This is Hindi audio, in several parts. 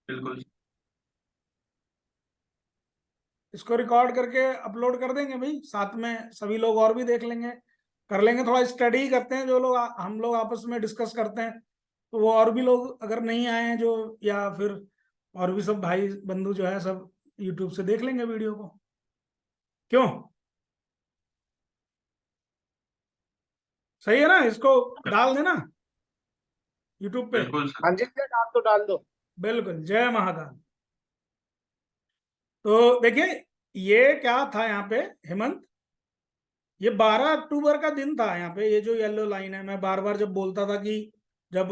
बिल्कुल। इसको रिकॉर्ड करके अपलोड कर देंगे भाई, साथ में सभी लोग और भी देख लेंगे, कर लेंगे, थोड़ा स्टडी करते हैं, जो लोग हम लोग आपस में डिस्कस करते हैं, तो वो और भी लोग अगर नहीं आए हैं जो, या फिर और भी सब भाई बंधु जो है सब यूट्यूब से देख लेंगे वीडियो को। क्यों, सही है ना? इसको डाल देना यूट्यूब पे। बिल्कुल सर। हाँ जी सर, आप तो डाल दो। बिल्कुल, जय महाकाल। तो देखिए, ये क्या था यहाँ पे हेमंत, ये 12 अक्टूबर का दिन था यहाँ पे। ये जो येलो लाइन है, मैं बार बार जब बोलता था कि जब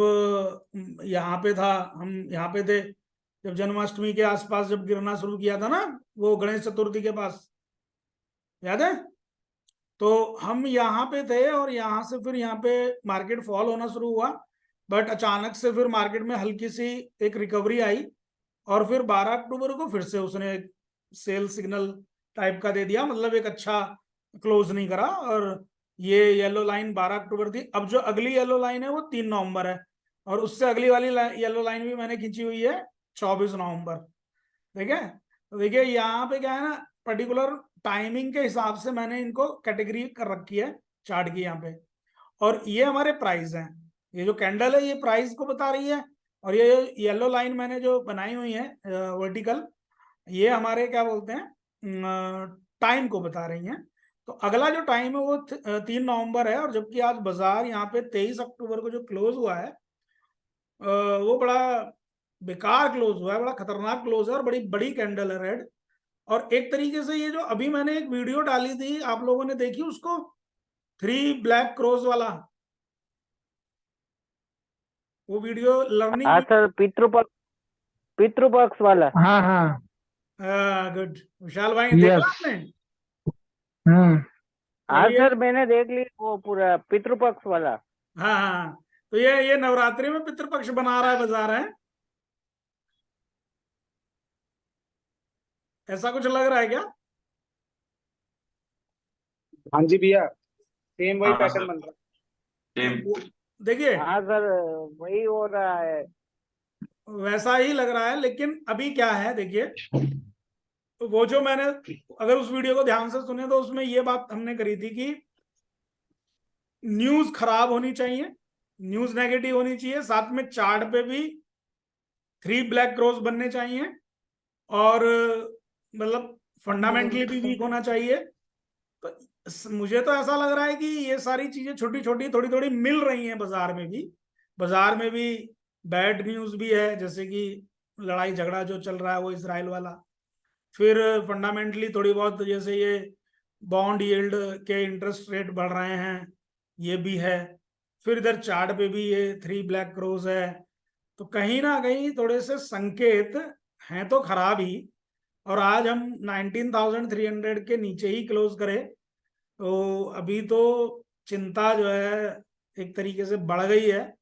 यहाँ पे था, हम यहाँ पे थे जब जन्माष्टमी के आसपास जब गिरना शुरू किया था ना, वो गणेश चतुर्थी के पास, याद है? तो हम यहाँ पे थे और यहाँ से फिर यहाँ पे मार्केट फॉल होना शुरू हुआ, बट अचानक से फिर मार्केट में हल्की सी एक रिकवरी आई, और फिर 12 अक्टूबर को फिर से उसने एक सेल सिग्नल टाइप का दे दिया, मतलब एक अच्छा क्लोज नहीं करा, और ये येलो लाइन 12 अक्टूबर थी। अब जो अगली येलो लाइन है वो 3 नवंबर है, और उससे अगली वाली येलो लाइन भी मैंने खींची हुई है 24 नवंबर। ठीक है? तो देखिए यहाँ पे क्या है ना, पर्टिकुलर टाइमिंग के हिसाब से मैंने इनको कैटेगरी कर रखी है चार्ट की यहाँ पे, और ये हमारे प्राइस हैं। ये जो कैंडल है ये प्राइस को बता रही है, और ये येलो लाइन मैंने जो बनाई हुई है वर्टिकल, ये हमारे क्या बोलते हैं, टाइम को बता रही हैं। तो अगला जो टाइम है वो 3 नवंबर है, और जबकि आज बाजार यहाँ पे 23 अक्टूबर को जो क्लोज हुआ है, वो बड़ा बेकार क्लोज हुआ है, बड़ा खतरनाक क्लोज है, और बड़ी बड़ी कैंडल है रेड। और एक तरीके से ये जो अभी मैंने एक वीडियो डाली थी, आप लोगों ने देखी उसको, 3 ब्लैक क्रोज वाला, वो वीडियो लर्निंग हाँ सर, पितृपक्ष वाला। हाँ हाँ। गुड, विशाल भाई यस। देखा आपने? हम्म। हाँ ये सर, मैंने देख ली वो पूरा पितृपक्ष वाला। हाँ हाँ हाँ। तो ये नवरात्रि में पितृपक्ष बना रहा है बाजार है, ऐसा कुछ लग रहा है क्या? हाँ जी भैया, सेम वही हाँ पैटर्न सर, बन रहा सेम। देखिए हाँ सर, वही हो रहा है। वैसा ही लग रहा है, लेकिन अभी क्या है देखिए, तो वो जो मैंने, अगर उस वीडियो को ध्यान से सुने तो उसमें ये बात हमने करी थी कि न्यूज खराब होनी चाहिए, न्यूज नेगेटिव होनी चाहिए, साथ में चार्ट पे भी 3 ब्लैक क्रॉस बनने चाहिए, और मतलब फंडामेंटली भी वीक होना चाहिए। तो मुझे तो ऐसा लग रहा है कि ये सारी चीजें छोटी छोटी थोड़ी थोड़ी मिल रही हैं बाजार में भी। बाजार में भी बैड न्यूज भी है, जैसे कि लड़ाई झगड़ा जो चल रहा है वो इसराइल वाला, फिर फंडामेंटली थोड़ी बहुत जैसे ये बॉन्ड यील्ड के इंटरेस्ट रेट बढ़ रहे हैं, ये भी है। फिर इधर चार्ट पे भी ये 3 ब्लैक क्रोज है, तो कहीं ना कहीं थोड़े से संकेत हैं तो खराब ही। और आज हम 19,300 के नीचे ही क्लोज करें, तो अभी तो चिंता जो है एक तरीके से बढ़ गई है,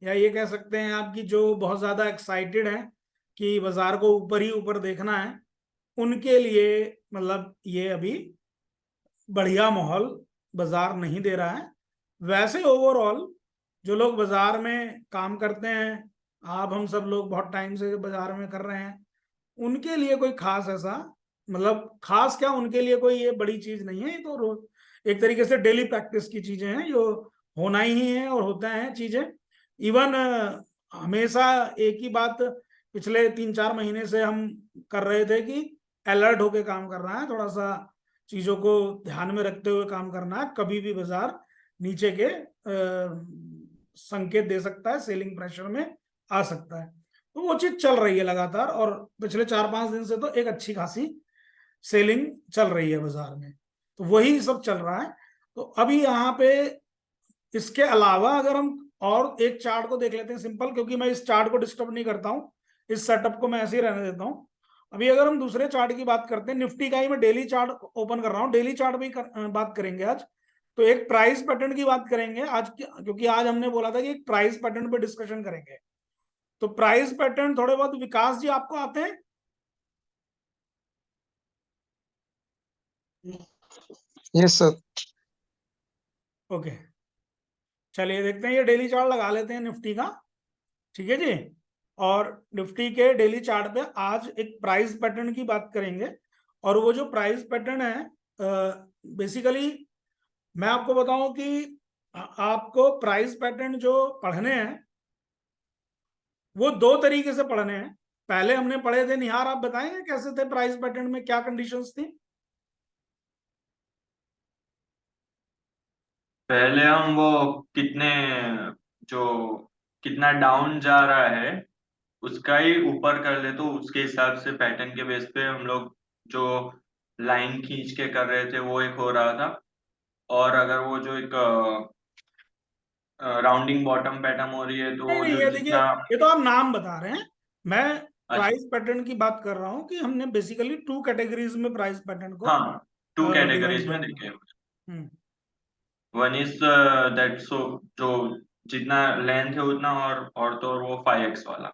या ये कह सकते हैं आपकी जो बहुत ज्यादा एक्साइटेड हैं कि बाजार को ऊपर ही ऊपर देखना है, उनके लिए मतलब ये अभी बढ़िया माहौल बाजार नहीं दे रहा है। वैसे ओवरऑल जो लोग बाजार में काम करते हैं, आप हम सब लोग बहुत टाइम से बाजार में कर रहे हैं, उनके लिए कोई खास ऐसा, मतलब खास क्या, उनके लिए कोई ये बड़ी चीज नहीं है, ये तो एक तरीके से डेली प्रैक्टिस की चीजें हैं जो होना ही है और होता है चीजें। इवन हमेशा एक ही बात पिछले 3-4 महीने से हम कर रहे थे कि अलर्ट होके काम करना है, थोड़ा सा चीजों को ध्यान में रखते हुए काम करना है, कभी भी बाजार नीचे के संकेत दे सकता है, सेलिंग प्रेशर में आ सकता है। तो वो चीज चल रही है लगातार, और पिछले 4-5 दिन से तो एक अच्छी खासी सेलिंग चल रही है बाजार में, तो वही सब चल रहा है। तो अभी यहाँ पे इसके अलावा अगर हम और एक चार्ट को देख लेते हैं सिंपल, क्योंकि मैं इस चार्ट को डिस्टर्ब नहीं करता हूँ, इस सेटअप को मैं ऐसे ही रहने देता हूँ। अभी अगर हम दूसरे चार्ट की बात करते हैं, निफ्टी का ही मैं डेली चार्ट ओपन कर रहा हूँ, डेली चार्ट भी बात करेंगे आज। तो एक प्राइस पैटर्न की बात करेंगे आज क्योंकि आज हमने बोला था कि एक प्राइस पैटर्न पे डिस्कशन करेंगे। तो प्राइस पैटर्न थोड़े बहुत विकास जी आपको आते हैं? Yes sir. ओके, चलिए देखते हैं, ये डेली चार्ट लगा लेते हैं निफ्टी का। ठीक है जी। और निफ्टी के डेली चार्ट पे आज एक प्राइस पैटर्न की बात करेंगे। और वो जो प्राइस पैटर्न है बेसिकली मैं आपको बताऊं कि आपको प्राइस पैटर्न जो पढ़ने हैं वो दो तरीके से पढ़ने हैं। पहले हमने पढ़े थे, निहार आप बताएंगे कैसे थे प्राइस पैटर्न में, क्या कंडीशंस थी? पहले हम वो कितने जो कितना डाउन जा रहा है उसका ही ऊपर कर ले, तो उसके हिसाब से पैटर्न के बेस पे हम लोग जो लाइन खींच के कर रहे थे वो एक हो रहा था। और अगर वो जो एक राउंडिंग बॉटम पैटर्न हो रही है तो नहीं वो नहीं, जो ये देखिए, जितना। ये तो आप नाम बता रहे हैं। मैं अच्छा। प्राइस पैटर्न की बात कर रहा हूं कि हमने बेसिकली टू कैटेगरीज में प्राइस पैटर्न को हाँ, टू डिवाइड कैटेगरीज किया में था। देखे। हम्म, वन इज दैट सो जो जितना लेंथ है उतना, और तो और वो 5x वाला।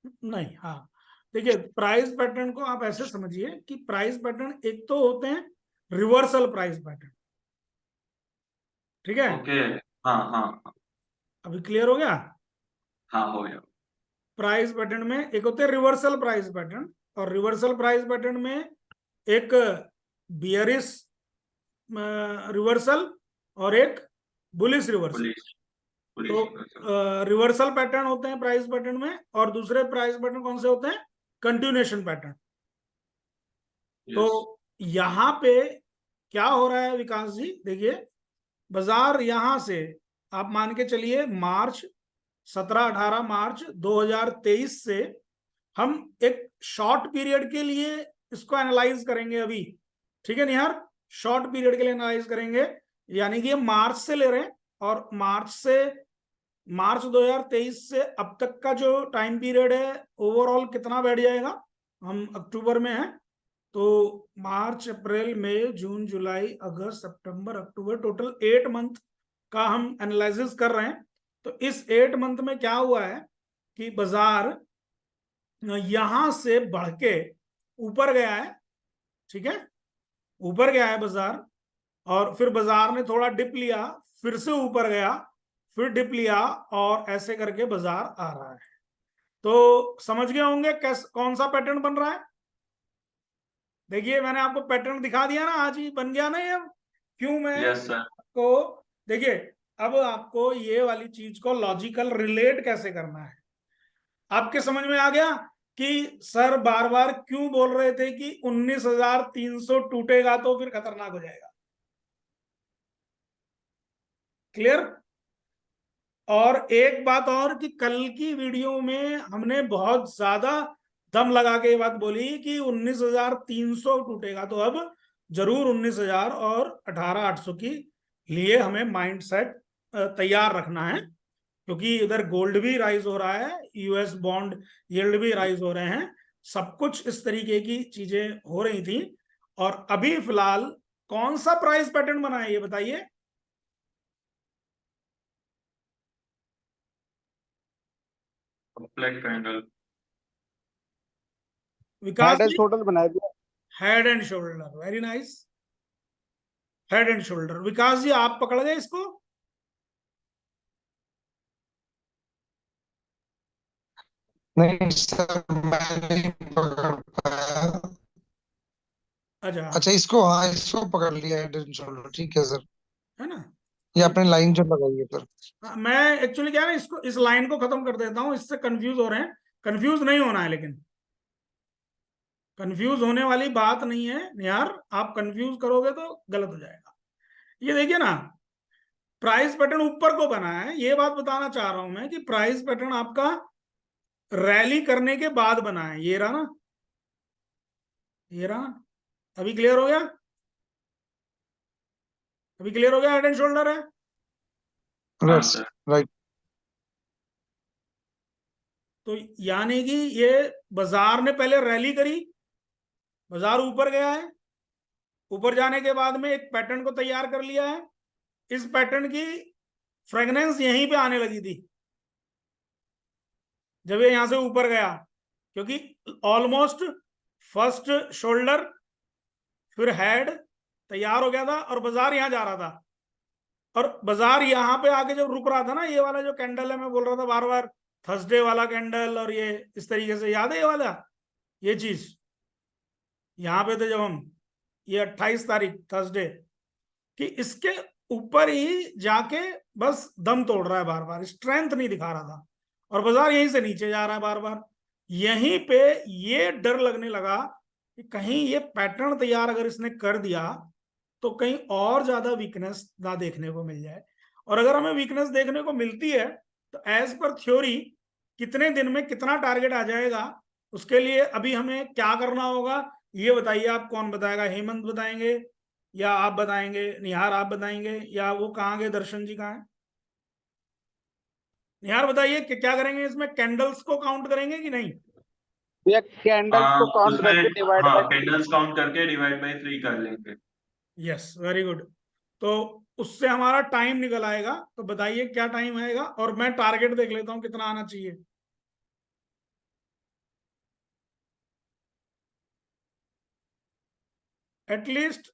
नहीं, हाँ, देखिए प्राइस पैटर्न को आप ऐसे समझिए कि प्राइस पैटर्न एक तो होते हैं रिवर्सल प्राइस पैटर्न, ठीक है? ओके। हाँ हाँ हाँ। अभी क्लियर हो गया? हाँ हो गया। प्राइस पैटर्न में एक होते हैं रिवर्सल प्राइस पैटर्न, और रिवर्सल प्राइस पैटर्न में एक बियरिश रिवर्सल और एक बुलिश रिवर्सल। पुलिस पुलिस तो रिवर्सल पैटर्न होते हैं प्राइस पैटर्न में, और दूसरे प्राइस पैटर्न कौन से होते हैं? Continuation pattern. तो यस। यहां पे क्या हो रहा है विकास जी, देखिए बाजार यहां से आप मान के चलिए मार्च 17-18 मार्च 2023 से हम एक शॉर्ट पीरियड के लिए इसको एनालाइज करेंगे अभी, ठीक है निहार? शॉर्ट पीरियड के लिए एनालाइज करेंगे, यानी कि ये मार्च से ले रहे हैं, और मार्च 2023 से अब तक का जो टाइम पीरियड है ओवरऑल कितना बैठ जाएगा। हम अक्टूबर में हैं, तो मार्च अप्रैल मई जून जुलाई अगस्त सितंबर अक्टूबर, टोटल 8 मंथ का हम एनालिसिस कर रहे हैं। तो इस 8 मंथ में क्या हुआ है कि बाजार यहां से बढ़ के ऊपर गया है, ठीक है? ऊपर गया है बाजार, और फिर बाजार ने थोड़ा डिप लिया, फिर से ऊपर गया, फिर डिप लिया, और ऐसे करके बाजार आ रहा है। तो समझ गए होंगे कैसे कौन सा पैटर्न बन रहा है। देखिए मैंने आपको पैटर्न दिखा दिया ना, आज ही बन गया ना ये। क्यों मैं यस सर। को देखिए, अब आपको ये वाली चीज को लॉजिकल रिलेट कैसे करना है आपके समझ में आ गया कि सर बार बार क्यों बोल रहे थे कि 19,300 टूटेगा तो फिर खतरनाक हो जाएगा। क्लियर? और एक बात और कि कल की वीडियो में हमने बहुत ज्यादा दम लगा के ये बात बोली कि 19,300 टूटेगा, तो अब जरूर 19,000 और 18,800 की लिए हमें माइंड सेट तैयार रखना है, क्योंकि इधर गोल्ड भी राइज हो रहा है, यूएस बॉन्ड यील्ड भी राइज हो रहे हैं, सब कुछ इस तरीके की चीजें हो रही थी। और अभी फिलहाल कौन सा प्राइस पैटर्न बना है ये बताइए? Black candle. Vikas head and ji, shoulder बनाया दिया। Head and shoulder, very nice, head and shoulder. Vikas ji आप पकड़ गए इसको? नहीं सर, मैं नहीं पकड़ पाया। अच्छा, अच्छा, इसको, हाँ, इसको पकड़ लिया हेड एंड शोल्डर, ठीक है सर। है ना? ये तो आपने लाइन जो लगाई है सर। मैं एक्चुअली क्या है ना, इसको इस लाइन को खत्म कर देता हूं, इससे कंफ्यूज हो रहे हैं। कंफ्यूज नहीं होना है, लेकिन कंफ्यूज होने वाली बात नहीं है यार, आप कंफ्यूज करोगे तो गलत हो जाएगा। ये देखिए ना, प्राइस पैटर्न ऊपर को बना है, ये बात बताना चाह रहा हूं मैं कि प्राइस पैटर्न आपका रैली करने के बाद बना है। ये रहा ना, ये रहा। अभी क्लियर हो गया? अभी क्लियर हो गया, हेड एंड शोल्डर है। हाँ यस, सर। राइट। तो यानी कि ये बाजार ने पहले रैली करी, बाजार ऊपर गया है, ऊपर जाने के बाद में एक पैटर्न को तैयार कर लिया है। इस पैटर्न की फ्रेगनेंस यहीं पे आने लगी थी जब ये यहां से ऊपर गया, क्योंकि ऑलमोस्ट फर्स्ट शोल्डर फिर हेड तैयार हो गया था, और बाजार यहां जा रहा था। और बाजार यहां पे आके जब रुक रहा था ना, ये वाला जो कैंडल है, मैं बोल रहा था बार बार थर्सडे वाला कैंडल और ये इस तरीके से, याद है ये वाला, ये चीज यहां पे थे जब हम, ये 28 तारीख थर्सडे, कि इसके ऊपर ही जाके बस दम तोड़ रहा है बार बार, स्ट्रेंथ नहीं दिखा रहा था, और बाजार यहीं से नीचे जा रहा है बार बार। यहीं पे ये डर लगने लगा कि कहीं ये पैटर्न तैयार अगर इसने कर दिया तो कहीं और ज्यादा वीकनेस ना देखने को मिल जाए। और अगर हमें वीकनेस देखने को मिलती है तो एज पर थ्योरी कितने दिन में कितना टारगेट आ जाएगा, उसके लिए अभी हमें क्या करना होगा ये बताइए। आप कौन बताएगा, हेमंत बताएंगे या आप बताएंगे, निहार आप बताएंगे, या वो कहाँ गए, दर्शन जी कहाँ है? निहार बताइए कि क्या करेंगे इसमें, कैंडल्स को काउंट करेंगे कि नहीं? भैया कैंडल्स को काउंट करके उसमें डिवाइड हाँ बाय कैंडल्स काउंट करके डिवाइड बाय 3 कर लेंगे। Yes, very good. तो उससे हमारा टाइम निकल आएगा, तो बताइए क्या टाइम आएगा, और मैं टारगेट देख लेता हूं कितना आना चाहिए। एटलीस्ट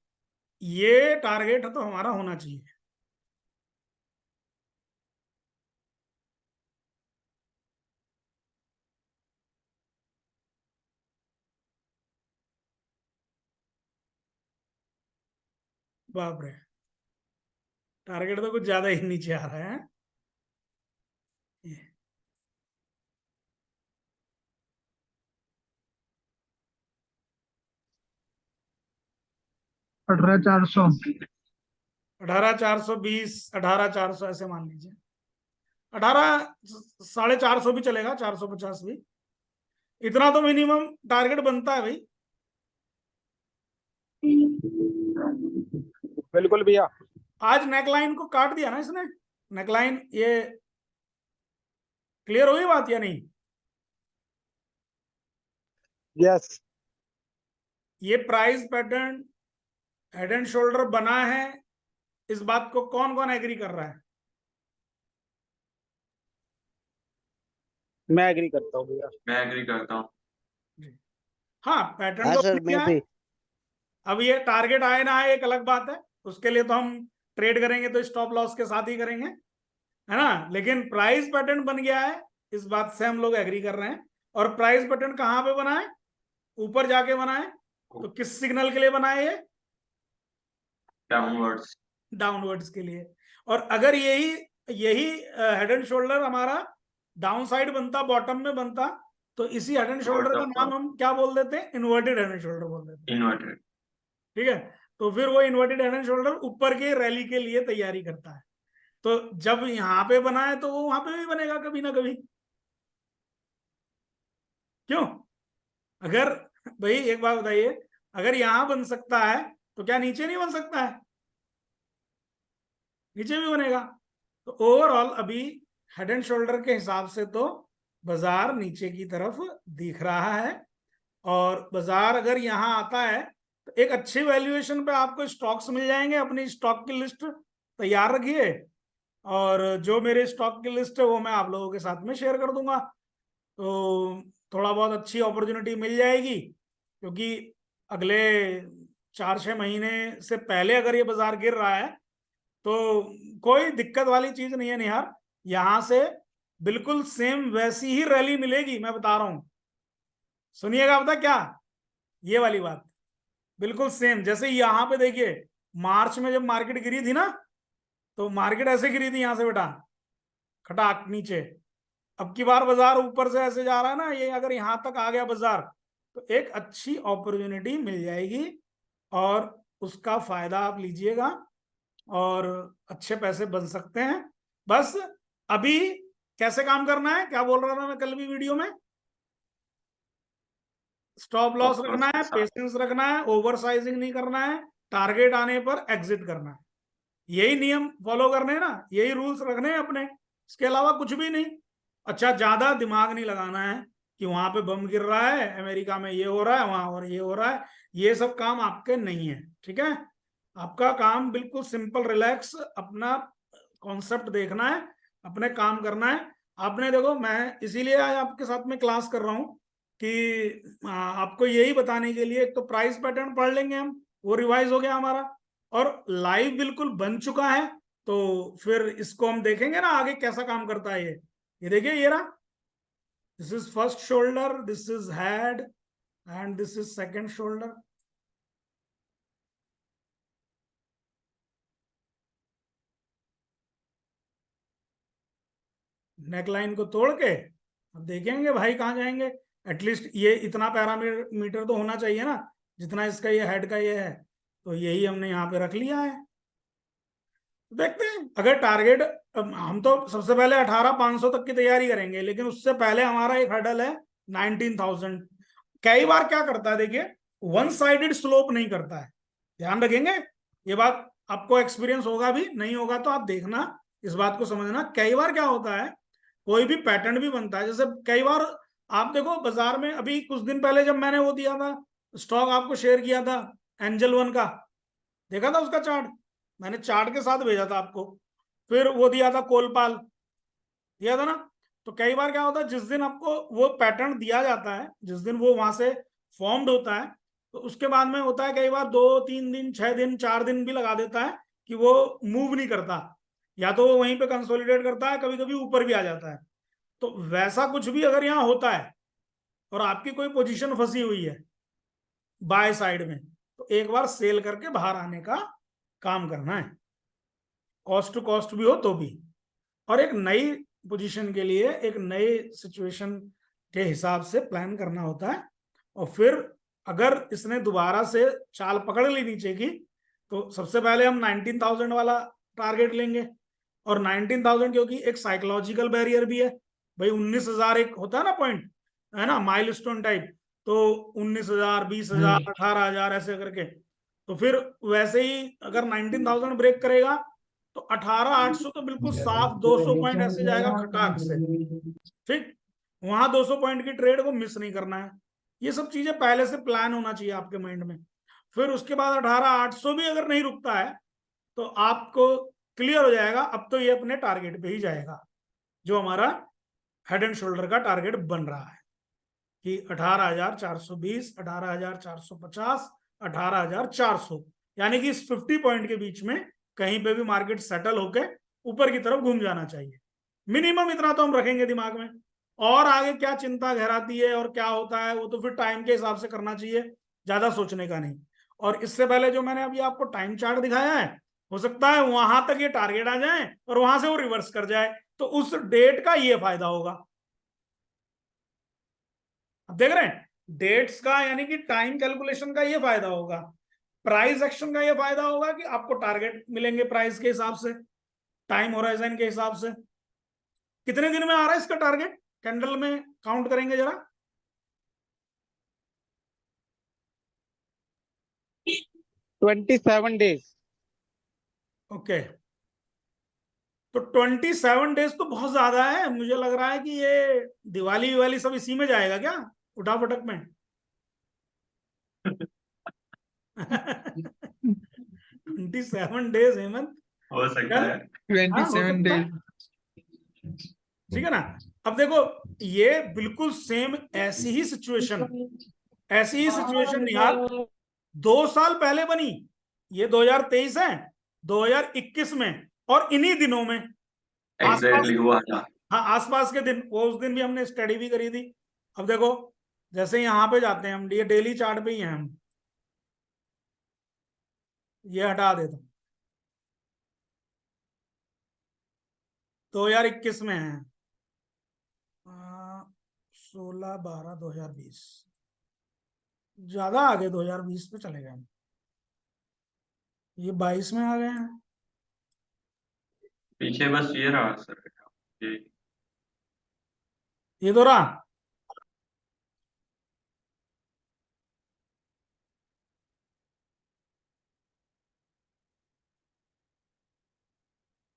ये टारगेट तो हमारा होना चाहिए। बाप रे, टारगेट तो कुछ ज्यादा ही नीचे आ रहा है। ये 18,400। 18,420, 18,400 ऐसे मान लीजिए, 18,450 भी चलेगा, 450 भी, इतना तो मिनिमम टारगेट बनता है भाई। बिल्कुल भैया। आज नेकलाइन को काट दिया ना इसने, नेकलाइन, ये क्लियर हुई बात या नहीं? यस। ये price pattern head and shoulder बना है, इस बात को कौन कौन एग्री कर रहा है? मैं एग्री करता हूँ भैया। मैं एग्री करता हूँ। हाँ, पैटर्न हाँ तो सर, बन मैं गया है। भी। अब ये टारगेट आए ना आए एक अलग बात है, उसके लिए तो हम ट्रेड करेंगे तो स्टॉप लॉस के साथ ही करेंगे, है ना। लेकिन प्राइस पैटर्न बन गया है, इस बात से हम लोग एग्री कर रहे हैं। और प्राइस पैटर्न कहां पे बना है? ऊपर जाके बना है। तो किस सिग्नल के लिए बना है ये? डाउनवर्ड्स। डाउनवर्ड्स के लिए। और अगर यही यही हेड एंड शोल्डर हमारा डाउन साइड बनता, बॉटम में बनता, तो इसी हेड एंड शोल्डर का नाम हम क्या बोल देते हैं? इन्वर्टेड हेड एंड शोल्डर बोल देते हैं। इन्वर्टेड। ठीक है, तो फिर वो इन्वर्टेड हेड एंड शोल्डर ऊपर के रैली के लिए तैयारी करता है। तो जब यहाँ पे बना है तो वो वहां पे भी बनेगा कभी ना कभी, क्यों? अगर, भाई एक बात बताइए, अगर यहां बन सकता है तो क्या नीचे नहीं बन सकता है? नीचे भी बनेगा। तो ओवरऑल अभी हेड एंड शोल्डर के हिसाब से तो बाजार नीचे की तरफ दिख रहा है। और बाजार अगर यहाँ आता है तो एक अच्छी वैल्यूएशन पे आपको स्टॉक्स मिल जाएंगे। अपनी स्टॉक की लिस्ट तैयार रखिए, और जो मेरे स्टॉक की लिस्ट है वो मैं आप लोगों के साथ में शेयर कर दूंगा। तो थोड़ा बहुत अच्छी अपॉर्चुनिटी मिल जाएगी, क्योंकि अगले 4-6 महीने से पहले अगर ये बाजार गिर रहा है तो कोई दिक्कत वाली चीज नहीं है निहार। यहां से बिल्कुल सेम वैसी ही रैली मिलेगी, मैं बता रहा हूं। सुनिएगा, बता क्या, ये वाली बात बिल्कुल सेम। जैसे यहां पे देखिए, मार्च में जब मार्केट गिरी थी ना, तो मार्केट ऐसे गिरी थी यहां से बेटा, खटाक नीचे। अब की बार बाजार ऊपर से ऐसे जा रहा है ना, ये अगर यहां तक आ गया बाजार तो एक अच्छी अपॉर्चुनिटी मिल जाएगी, और उसका फायदा आप लीजिएगा और अच्छे पैसे बन सकते हैं। बस अभी कैसे काम करना है, क्या बोल रहा था मैं कल भी वीडियो में? स्टॉप लॉस रखना है, पेशेंस रखना है, ओवर साइजिंग नहीं करना है, टारगेट आने पर एग्जिट करना है। यही नियम फॉलो करने हैं ना, यही रूल्स रखने हैं अपने, इसके अलावा कुछ भी नहीं। अच्छा, ज्यादा दिमाग नहीं लगाना है कि वहां पे बम गिर रहा है, अमेरिका में ये हो रहा है, वहां और ये हो रहा है। ये सब काम आपके नहीं है, ठीक है। आपका काम बिल्कुल सिंपल रिलैक्स अपना कॉन्सेप्ट देखना है, अपने काम करना है। आपने देखो, मैं इसीलिए आज आपके साथ में क्लास कर रहा हूं कि आपको यही बताने के लिए, एक तो प्राइस पैटर्न पढ़ लेंगे हम, वो रिवाइज हो गया हमारा, और लाइव बिल्कुल बन चुका है। तो फिर इसको हम देखेंगे ना आगे कैसा काम करता है ये देखिए, ये रहा This is first shoulder, this is head, and this is second shoulder. Neckline को तोड़ के अब देखेंगे भाई कहाँ जाएंगे। एटलीस्ट ये इतना पैरामीटर तो होना चाहिए ना, जितना इसका ये हेड का ये है, तो यही हमने यहाँ पे रख लिया है। देखते हैं अगर टारगेट, हम तो सबसे पहले 18,500 तक की तैयारी करेंगे, लेकिन उससे पहले हमारा एक हर्डल है 19,000। कई बार क्या करता है, देखिए वन साइडेड स्लोप नहीं करता है, ध्यान रखेंगे ये बात। आपको एक्सपीरियंस होगा भी, नहीं होगा तो आप देखना, इस बात को समझना। कई बार क्या होता है, कोई भी पैटर्न भी बनता है, जैसे कई बार आप देखो बाजार में, अभी कुछ दिन पहले जब मैंने वो दिया था स्टॉक, आपको शेयर किया था एंजल वन का, देखा था उसका चार्ट, मैंने चार्ट के साथ भेजा था आपको। फिर वो दिया था कोलपाल, दिया था ना। तो कई बार क्या होता है, जिस दिन आपको वो पैटर्न दिया जाता है, जिस दिन वो वहां से फॉर्म्ड होता है, तो उसके बाद में होता है कई बार 2-3 दिन, 6 दिन, 4 दिन भी लगा देता है कि वो मूव नहीं करता, या तो वो वहीं पे कंसोलिडेट करता है, कभी कभी ऊपर भी आ जाता है। तो वैसा कुछ भी अगर यहाँ होता है और आपकी कोई पोजीशन फंसी हुई है बाय साइड में, तो एक बार सेल करके बाहर आने का काम करना है, कॉस्ट टू कॉस्ट भी हो तो भी। और एक नई पोजीशन के लिए एक नए सिचुएशन के हिसाब से प्लान करना होता है। और फिर अगर इसने दोबारा से चाल पकड़ ली नीचे की, तो सबसे पहले हम 19,000 वाला टारगेट लेंगे। और 19,000 क्योंकि एक साइकोलॉजिकल बैरियर भी है भाई, 19,000 एक होता है ना पॉइंट, है ना, माइलस्टोन टाइप। तो 19,000, 20,000, 18,000 ऐसे करके, तो फिर वैसे ही अगर 19,000 ब्रेक करेगा तो 18,800 तो बिल्कुल साफ 200 पॉइंट ऐसे जाएगा खटाक से। ठीक, वहां 200 पॉइंट की ट्रेड को मिस नहीं करना है। ये सब चीजें पहले से प्लान होना चाहिए आपके माइंड में। फिर उसके बाद 18,800 भी अगर नहीं रुकता है तो आपको क्लियर हो जाएगा, अब तो ये अपने टारगेट पे ही जाएगा, जो हमारा हेड एंड शोल्डर का टारगेट बन रहा है कि 18,420, 18,450, 18,400, यानी कि इस 50 पॉइंट के बीच में कहीं पे भी मार्केट सेटल होके ऊपर की तरफ घूम जाना चाहिए। मिनिमम इतना तो हम रखेंगे दिमाग में। और आगे क्या चिंता गहराती है और क्या होता है, वो तो फिर टाइम के हिसाब से करना चाहिए, ज्यादा सोचने का नहीं। और इससे पहले जो मैंने अभी आपको टाइम चार्ट दिखाया है, हो सकता है वहां तक ये टारगेट आ जाए और वहां से वो रिवर्स कर जाए, तो उस डेट का ये फायदा होगा। अब देख रहे हैं, डेट्स का यानी कि टाइम कैलकुलेशन का ये फायदा होगा। प्राइस एक्शन का ये फायदा होगा कि आपको टारगेट मिलेंगे प्राइस के हिसाब से, टाइम होराइजन के हिसाब से। कितने दिन में आ रहा है इसका टारगेट, कैंडल में काउंट करेंगे जरा। 27 days. ओके, तो 27 डेज तो बहुत ज्यादा है। मुझे लग रहा है कि ये दिवाली सब इसी में जाएगा क्या, उठा फटक में। 27 डेज हेमंत, हो सकता है। 27 days. ठीक है ना। अब देखो ये बिल्कुल सेम ऐसी ही सिचुएशन निहाल 2 साल पहले बनी। ये 2023 है, 2021 में, और इन्हीं दिनों में आसपास, एग्जैक्टली हुआ था। हाँ आसपास के दिन, वो उस दिन भी हमने स्टडी भी करी थी। अब देखो जैसे यहाँ पे जाते हैं हम, ये डेली चार्ट पे ही हैं हम, ये हटा देता हूं, 2021 में है, 16/12/2020, ज्यादा आगे 2020 पे चले गए हम, ये 22 में आ गए हैं। पीछे बस ये रहा सर, ये तो रहा,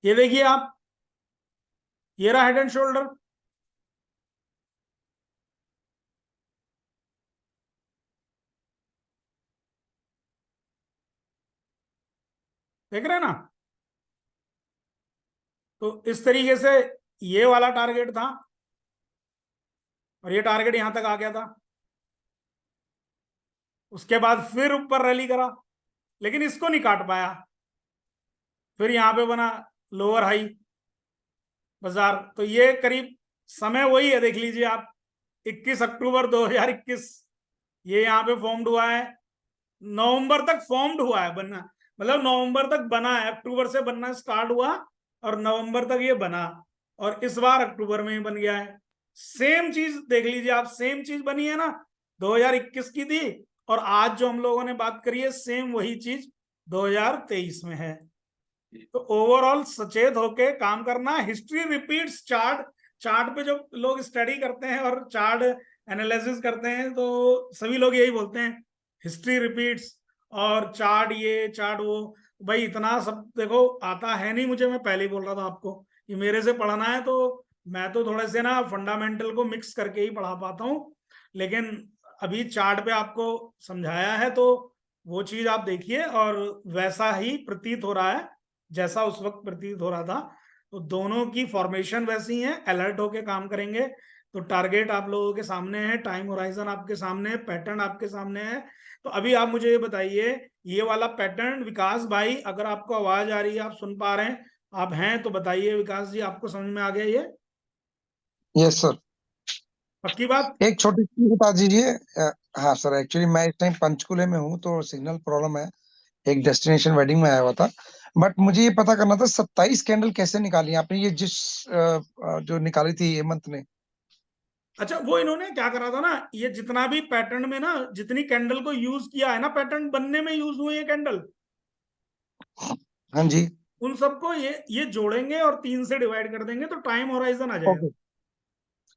ये देखिए आप, ये रहा हेड एंड शोल्डर। देख रहे हैं ना। तो इस तरीके से ये वाला टारगेट था और ये टारगेट यहां तक आ गया था। उसके बाद फिर ऊपर रैली करा, लेकिन इसको नहीं काट पाया। फिर यहां पे बना लोअर हाई बाजार। तो ये करीब समय वही है, देख लीजिए आप, 21 अक्टूबर 2021 ये यहाँ पे फॉर्म्ड हुआ है। नवंबर तक फॉर्म्ड हुआ है, बनना मतलब नवंबर तक बना है, अक्टूबर से बनना स्टार्ट हुआ और नवंबर तक ये बना, और इस बार अक्टूबर में ही बन गया है। सेम चीज देख लीजिए आप, सेम चीज बनी है ना, 2021 की थी, और आज जो हम लोगों ने बात करी है सेम वही चीज 2023 में है। तो ओवरऑल सचेत होके काम करना। हिस्ट्री रिपीट्स चार्ट, चार्ट पे जो लोग स्टडी करते हैं और चार्ट एनालिसिस करते हैं तो सभी लोग यही बोलते हैं हिस्ट्री रिपीट्स और चार्ट ये चार्ट वो। भाई इतना सब देखो आता है नहीं मुझे, मैं पहले ही बोल रहा था आपको कि मेरे से पढ़ना है तो मैं तो थोड़े से ना फंडामेंटल को मिक्स करके ही पढ़ा पाता हूँ, लेकिन अभी चार्ट पे आपको समझाया है तो वो चीज आप देखिए और वैसा ही प्रतीत हो रहा है जैसा उस वक्त प्रतीत हो रहा था। तो दोनों की फॉर्मेशन वैसी है, अलर्ट होके काम करेंगे तो टारगेट आप लोगों के सामने है, टाइम होराइजन आपके सामने है, पैटर्न आपके सामने है। तो अभी आप मुझे ये बताइए, ये वाला पैटर्न विकास भाई, अगर आपको आवाज आ रही है, आप सुन पा रहे हैं, आप हैं तो बताइए विकास जी, आपको समझ में आ गया ये? Yes sir. पक्की बात? एक छोटी चीज बता दीजिए। हाँ सर, एक्चुअली मैं इस टाइम पंचकुले में हूँ तो सिग्नल प्रॉब्लम है, एक डेस्टिनेशन वेडिंग में आया हुआ था। बट मुझे ये पता करना था 27 कैंडल कैसे निकाली आपने, ये जिस जो निकाली थी हेमंत ने। अच्छा, वो इन्होंने क्या करा था ना, ये जितना भी पैटर्न में ना जितनी कैंडल को यूज किया है ना, पैटर्न बनने में यूज हुए ये कैंडल, हाँ जी। उन सबको ये जोड़ेंगे और 3 से डिवाइड कर देंगे तो टाइम होराइजन आ जाएगा। ओके,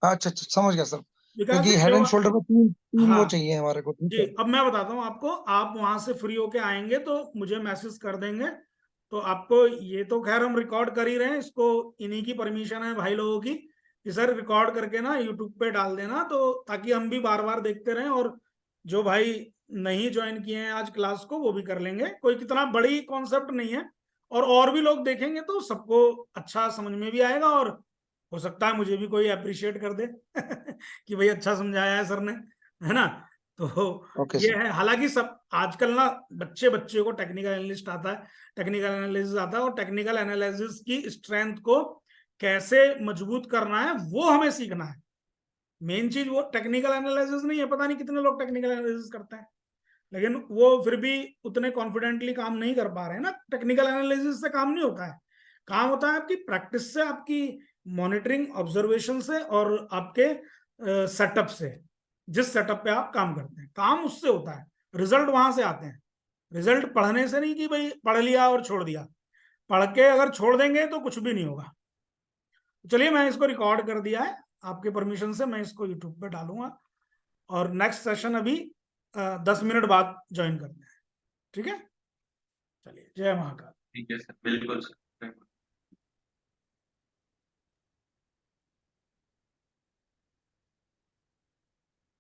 अच्छा अच्छा समझ गया सर। विकास क्योंकि जी हेड जो, एंड शोल्डर में तीन तीन वो हाँ चाहिए हमारे को, ठीक जी, है। अब मैं बताता हूँ आपको, आप वहां से फ्री होके आएंगे तो मुझे मैसेज कर देंगे, तो आपको ये तो खैर हम रिकॉर्ड कर ही रहे हैं, इसको इन्हीं की परमिशन है भाई लोगों की कि सर रिकॉर्ड करके ना यूट्यूब पे डाल देना, तो ताकि हम भी बार बार देखते रहें, और जो भाई नहीं ज्वाइन किए हैं आज क्लास को वो भी कर लेंगे, कोई कितना बड़ी कॉन्सेप्ट नहीं है, और भी लोग देखेंगे तो सबको अच्छा समझ में भी आएगा, और हो सकता है मुझे भी कोई अप्रिशिएट कर दे कि भाई अच्छा समझाया है सर ने, है ना। तो ओके ये सर। है, हालांकि सब आजकल ना बच्चे बच्चे को टेक्निकल एनालिस्ट आता है, टेक्निकल एनालिसिस आता है, और टेक्निकल एनालिसिस की स्ट्रेंथ को कैसे मजबूत करना है वो हमें सीखना है। मेन चीज वो टेक्निकल एनालिसिस नहीं है, पता नहीं कितने लोग टेक्निकल एनालिसिस करते हैं लेकिन वो फिर भी उतने कॉन्फिडेंटली काम नहीं कर पा रहे हैं ना। टेक्निकल एनालिसिस से काम नहीं होता है, काम होता है आपकी प्रैक्टिस से, आपकी मॉनिटरिंग ऑब्जर्वेशन से, और आपके सेटअप से, जिस सेटअप पे आप काम करते हैं, काम उससे होता है, रिजल्ट वहां से आते हैं। रिजल्ट पढ़ने से नहीं कि भाई पढ़ लिया और छोड़ दिया, पढ़ के अगर छोड़ देंगे तो कुछ भी नहीं होगा। चलिए, मैं इसको रिकॉर्ड कर दिया है, आपके परमिशन से मैं इसको यूट्यूब पे डालूंगा, और नेक्स्ट सेशन अभी 10 मिनट बाद ज्वाइन करते हैं, ठीक है? चलिए, जय महाकाल। ठीक है सर, बिल्कुल सर।